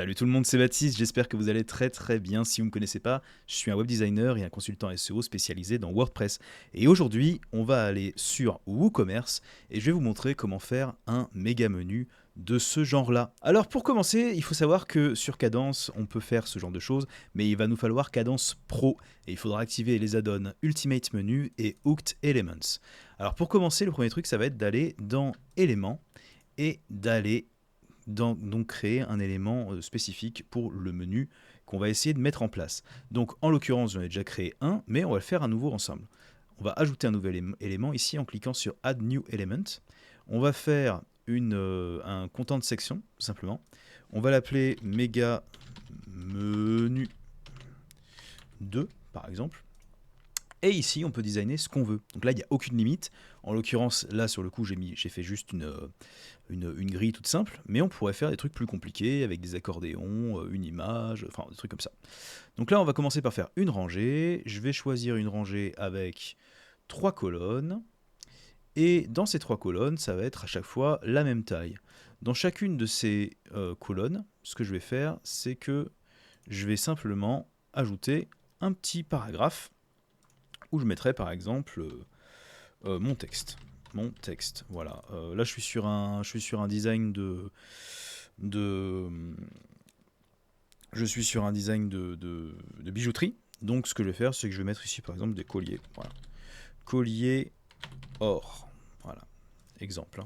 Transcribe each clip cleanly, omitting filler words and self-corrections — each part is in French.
Salut tout le monde, c'est Baptiste, j'espère que vous allez très très bien. Si vous ne me connaissez pas, je suis un web designer et un consultant SEO spécialisé dans WordPress. Et aujourd'hui, on va aller sur WooCommerce et je vais vous montrer comment faire un méga menu de ce genre-là. Alors pour commencer, il faut savoir que sur Kadence, on peut faire ce genre de choses, mais il va nous falloir Kadence Pro et il faudra activer les add-ons Ultimate Menu et Hooked Elements. Alors pour commencer, le premier truc, ça va être d'aller dans Éléments et d'aller donc créer un élément spécifique pour le menu qu'on va essayer de mettre en place. Donc en l'occurrence, j'en ai déjà créé un, mais on va le faire à nouveau ensemble. On va ajouter un nouvel élément ici en cliquant sur Add New Element. On va faire un content section, tout simplement. On va l'appeler Mega Menu 2, par exemple. Et ici, on peut designer ce qu'on veut. Donc là, il n'y a aucune limite. En l'occurrence, là, sur le coup, j'ai fait juste une grille toute simple, mais on pourrait faire des trucs plus compliqués avec des accordéons, une image, enfin des trucs comme ça. Donc là, on va commencer par faire une rangée. Je vais choisir une rangée avec 3 colonnes. Et dans ces 3 colonnes, ça va être à chaque fois la même taille. Dans chacune de ces colonnes, ce que je vais faire, c'est que je vais simplement ajouter un petit paragraphe où je mettrai par exemple mon texte. Mon texte, voilà. Là, je suis sur un design je suis sur un design de bijouterie. Donc, ce que je vais faire, c'est que je vais mettre ici, par exemple, des colliers. Voilà. Collier or. Voilà. Exemple.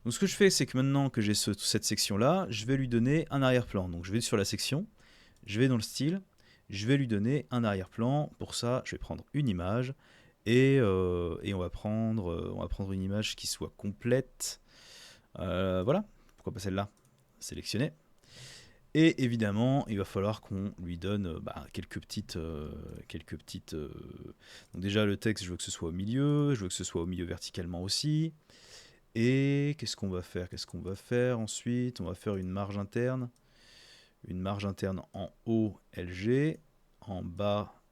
Donc, ce que je fais, c'est que maintenant que j'ai cette section-là, je vais lui donner un arrière-plan. Donc, je vais sur la section, je vais dans le style, je vais lui donner un arrière-plan. Pour ça, je vais prendre une image. Et on va prendre une image qui soit complète. Voilà, pourquoi pas celle-là. Sélectionner. Et évidemment, il va falloir qu'on lui donne quelques petites. Donc déjà, le texte, je veux que ce soit au milieu. Je veux que ce soit au milieu verticalement aussi. Et qu'est-ce qu'on va faire ensuite? On va faire une marge interne. Une marge interne en haut, LG. En bas,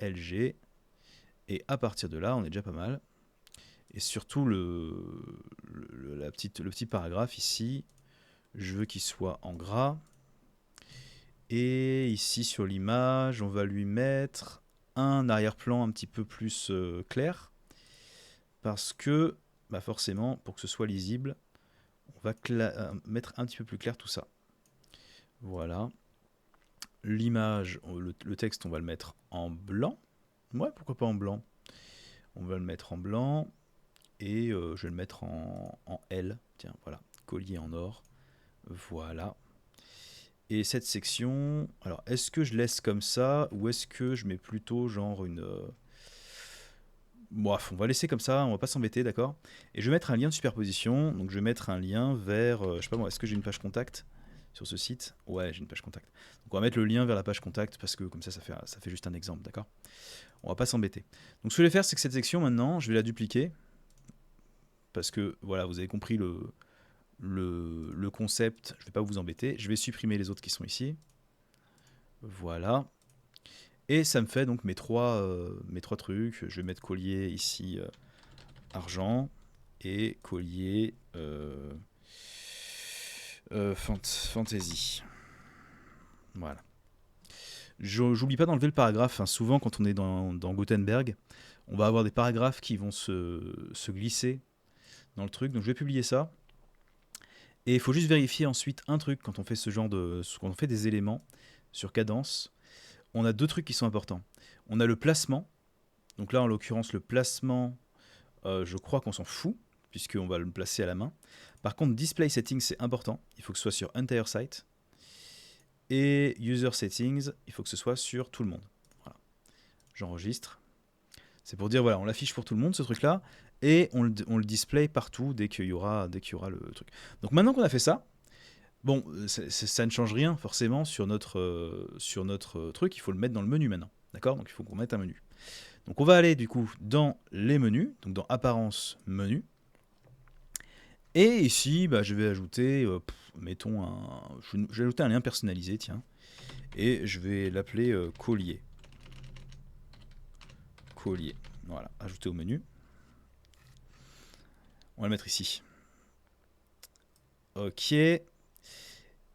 LG. Et à partir de là, on est déjà pas mal. Et surtout, le petit paragraphe ici, je veux qu'il soit en gras. Et ici, sur l'image, on va lui mettre un arrière-plan un petit peu plus clair. Parce que, forcément, pour que ce soit lisible, on va mettre un petit peu plus clair tout ça. Voilà. L'image, le texte, on va le mettre en blanc. Ouais, pourquoi pas en blanc? On va le mettre en blanc. Et je vais le mettre en L. Tiens, voilà. Collier en or. Voilà. Et cette section, alors est-ce que je laisse comme ça ou est-ce que je mets plutôt genre une... Bref, on va laisser comme ça, on va pas s'embêter, d'accord? Et je vais mettre un lien de superposition, donc je vais mettre un lien vers, je sais pas moi, est-ce que j'ai une page contact sur ce site? Ouais, j'ai une page contact. Donc on va mettre le lien vers la page contact parce que comme ça fait juste un exemple, d'accord? On va pas s'embêter. Donc ce que je vais faire, c'est que cette section maintenant, je vais la dupliquer parce que voilà, vous avez compris le concept, je ne vais pas vous embêter, je vais supprimer les autres qui sont ici. Voilà. Et ça me fait donc mes trois trucs. Je vais mettre collier ici argent et collier fantasy. Voilà. J'oublie pas d'enlever le paragraphe. Hein. Souvent, quand on est dans Gutenberg, on va avoir des paragraphes qui vont se glisser dans le truc. Donc je vais publier ça. Et il faut juste vérifier ensuite un truc quand on fait quand on fait des éléments sur Kadence. On a deux trucs qui sont importants. On a le placement. Donc là, en l'occurrence, le placement, je crois qu'on s'en fout, puisqu'on va le placer à la main. Par contre, Display Settings, c'est important. Il faut que ce soit sur Entire Site. Et User Settings, il faut que ce soit sur tout le monde. Voilà. J'enregistre. C'est pour dire, voilà, on l'affiche pour tout le monde, ce truc-là. Et on le display partout dès qu'il y aura le truc. Donc maintenant qu'on a fait ça, bon, ça ne change rien forcément sur notre truc. Il faut le mettre dans le menu maintenant. D'accord? Donc il faut qu'on mette un menu. Donc on va aller du coup dans les menus, donc dans apparence menu. Et ici, je vais ajouter, mettons je vais ajouter un lien personnalisé, tiens. Et je vais l'appeler collier. Collier. Voilà, ajouter au menu. On va le mettre ici. Ok.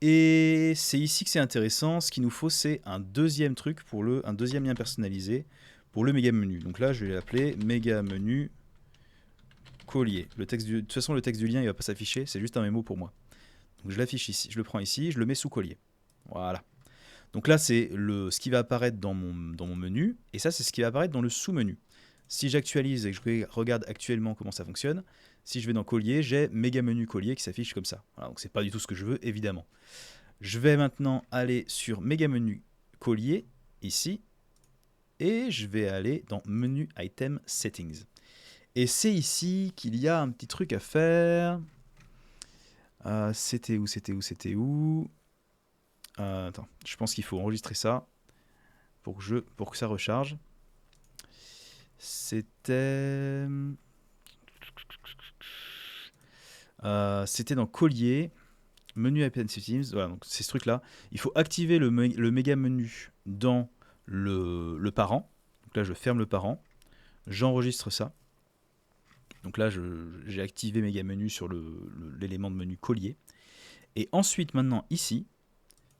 Et c'est ici que c'est intéressant. Ce qu'il nous faut, c'est un deuxième truc un deuxième lien personnalisé pour le méga menu. Donc là, je vais l'appeler méga menu collier. De toute façon, le texte du lien, il va pas s'afficher. C'est juste un mémo pour moi. Donc je l'affiche ici, je le prends ici, je le mets sous collier. Voilà. Donc là, c'est ce qui va apparaître dans mon menu. Et ça, c'est ce qui va apparaître dans le sous-menu. Si j'actualise et que je regarde actuellement comment ça fonctionne, si je vais dans collier, j'ai méga menu collier qui s'affiche comme ça. Voilà, donc c'est pas du tout ce que je veux, évidemment. Je vais maintenant aller sur méga menu collier, ici, et je vais aller dans menu item settings. Et c'est ici qu'il y a un petit truc à faire. C'était où attends, je pense qu'il faut enregistrer ça pour que ça recharge. C'était dans collier, menu item settings. Voilà, donc c'est ce truc là. Il faut activer le méga menu dans le parent. Donc là, je ferme le parent, j'enregistre ça. Donc là, j'ai activé méga menu sur l'élément de menu collier. Et ensuite, maintenant, ici,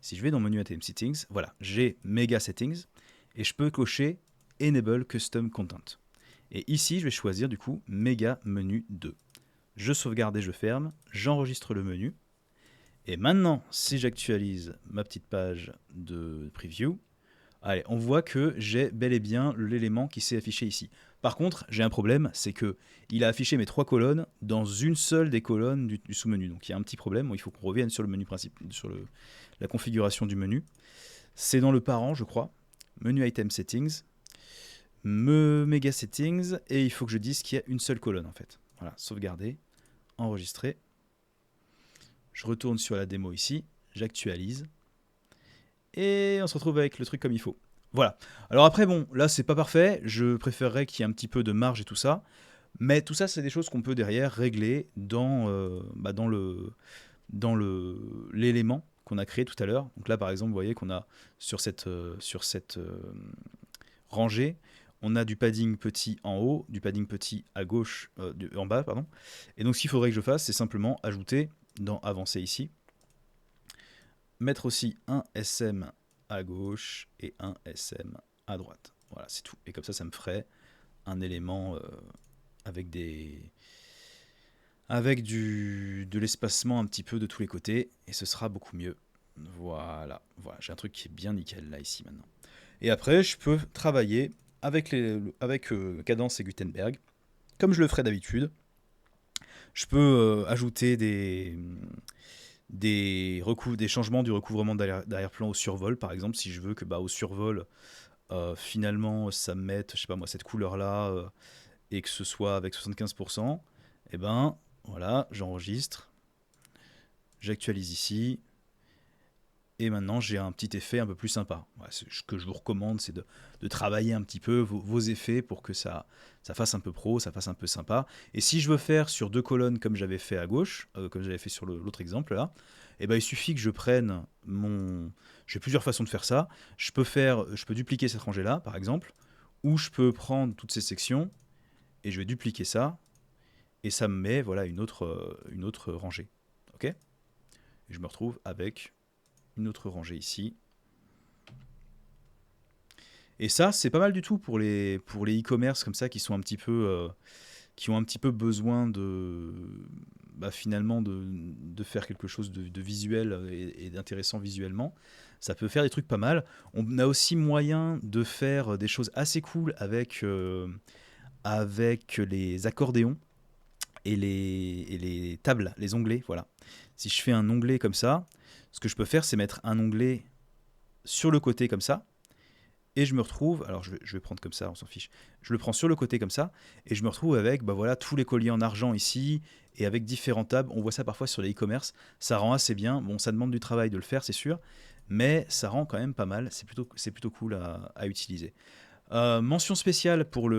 si je vais dans menu item settings, voilà, j'ai méga settings et je peux cocher enable custom content. Et ici, je vais choisir du coup méga menu 2. Je sauvegarde et je ferme, j'enregistre le menu. Et maintenant, si j'actualise ma petite page de preview, allez, on voit que j'ai bel et bien l'élément qui s'est affiché ici. Par contre, j'ai un problème, c'est que il a affiché mes 3 colonnes dans une seule des colonnes du sous-menu. Donc il y a un petit problème, il faut qu'on revienne sur le menu principal, sur la configuration du menu. C'est dans le parent, je crois. Menu item settings, méga settings, et il faut que je dise qu'il y a une seule colonne en fait. Voilà, sauvegarder, enregistrer. Je retourne sur la démo ici, j'actualise. Et on se retrouve avec le truc comme il faut. Voilà. Alors après, bon, là, c'est pas parfait. Je préférerais qu'il y ait un petit peu de marge et tout ça. Mais tout ça, c'est des choses qu'on peut derrière régler dans l'élément qu'on a créé tout à l'heure. Donc là, par exemple, vous voyez qu'on a sur cette rangée, on a du padding petit en haut, du padding petit à gauche, en bas, pardon. Et donc, ce qu'il faudrait que je fasse, c'est simplement ajouter dans avancer ici, mettre aussi un SM à gauche et un SM à droite. Voilà, c'est tout. Et comme ça me ferait un élément avec de l'espacement un petit peu de tous les côtés, et ce sera beaucoup mieux. Voilà, j'ai un truc qui est bien nickel là, ici, maintenant. Et après, je peux travailler avec Cadence et Gutenberg, comme je le ferais d'habitude. Je peux ajouter des changements du recouvrement d'arrière-plan au survol, par exemple, si je veux que au survol, finalement, ça me mette, je sais pas moi, cette couleur-là, et que ce soit avec 75%, et ben voilà, j'enregistre, j'actualise ici, et maintenant j'ai un petit effet un peu plus sympa. Voilà, ce que je vous recommande, c'est de travailler un petit peu vos effets pour que ça fasse un peu pro, ça fasse un peu sympa. Et si je veux faire sur 2 colonnes comme j'avais fait à gauche, comme j'avais fait sur l'autre exemple là, et ben il suffit que je prenne j'ai plusieurs façons de faire ça. Je peux dupliquer cette rangée là, par exemple, ou je peux prendre toutes ces sections et je vais dupliquer ça, et ça me met voilà une autre rangée. Ok ? Et je me retrouve avec une autre rangée ici. Et ça, c'est pas mal du tout pour les e-commerce comme ça qui sont un petit peu qui ont un petit peu besoin de finalement de faire quelque chose de visuel et d'intéressant visuellement. Ça peut faire des trucs pas mal. On a aussi moyen de faire des choses assez cool avec les accordéons et les tables, les onglets, voilà. Si je fais un onglet comme ça, ce que je peux faire, c'est mettre un onglet sur le côté comme ça, et je me retrouve, alors je vais prendre comme ça, on s'en fiche, je le prends sur le côté comme ça, et je me retrouve avec voilà, tous les colliers en argent ici, et avec différents tables. On voit ça parfois sur les e-commerce, ça rend assez bien. Bon, ça demande du travail de le faire, c'est sûr, mais ça rend quand même pas mal, c'est plutôt cool à utiliser. Mention spéciale pour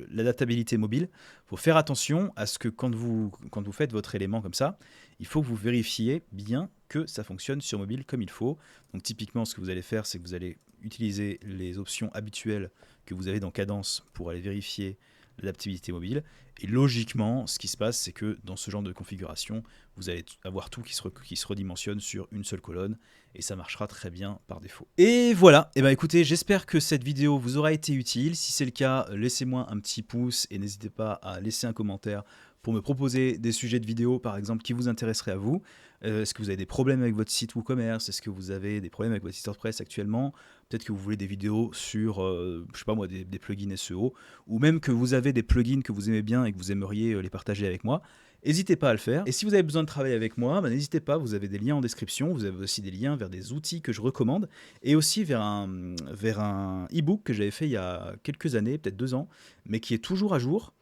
l'adaptabilité mobile. Il faut faire attention à ce que quand vous faites votre élément comme ça, il faut que vous vérifiez bien que ça fonctionne sur mobile comme il faut. Donc typiquement, ce que vous allez faire, c'est que vous allez utiliser les options habituelles que vous avez dans Cadence pour aller vérifier l'adaptabilité mobile. Et logiquement, ce qui se passe, c'est que dans ce genre de configuration, vous allez avoir tout qui se redimensionne sur une seule colonne, et ça marchera très bien par défaut. Et voilà, et ben écoutez, j'espère que cette vidéo vous aura été utile. Si c'est le cas, laissez-moi un petit pouce et n'hésitez pas à laisser un commentaire pour me proposer des sujets de vidéos, par exemple, qui vous intéresseraient à vous. Est-ce que vous avez des problèmes avec votre site WooCommerce? Est-ce que vous avez des problèmes avec votre site WordPress actuellement? Peut-être que vous voulez des vidéos sur, je sais pas moi, des plugins SEO, ou même que vous avez des plugins que vous aimez bien et que vous aimeriez les partager avec moi. N'hésitez pas à le faire. Et si vous avez besoin de travailler avec moi, bah, n'hésitez pas, vous avez des liens en description, vous avez aussi des liens vers des outils que je recommande, et aussi vers un e-book que j'avais fait il y a quelques années, peut-être 2 ans, mais qui est toujours à jour,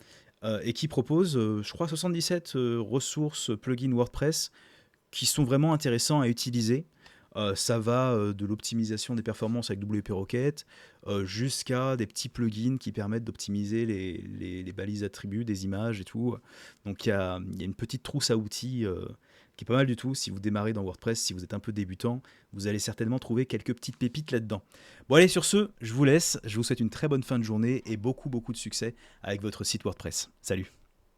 et qui propose, je crois, 77 ressources plugins WordPress qui sont vraiment intéressants à utiliser. Ça va de l'optimisation des performances avec WP Rocket jusqu'à des petits plugins qui permettent d'optimiser les balises attributs des images et tout. Donc il y a une petite trousse à outils qui est pas mal du tout. Si vous démarrez dans WordPress, si vous êtes un peu débutant, vous allez certainement trouver quelques petites pépites là-dedans. Bon allez, sur ce, je vous laisse. Je vous souhaite une très bonne fin de journée et beaucoup de succès avec votre site WordPress. Salut!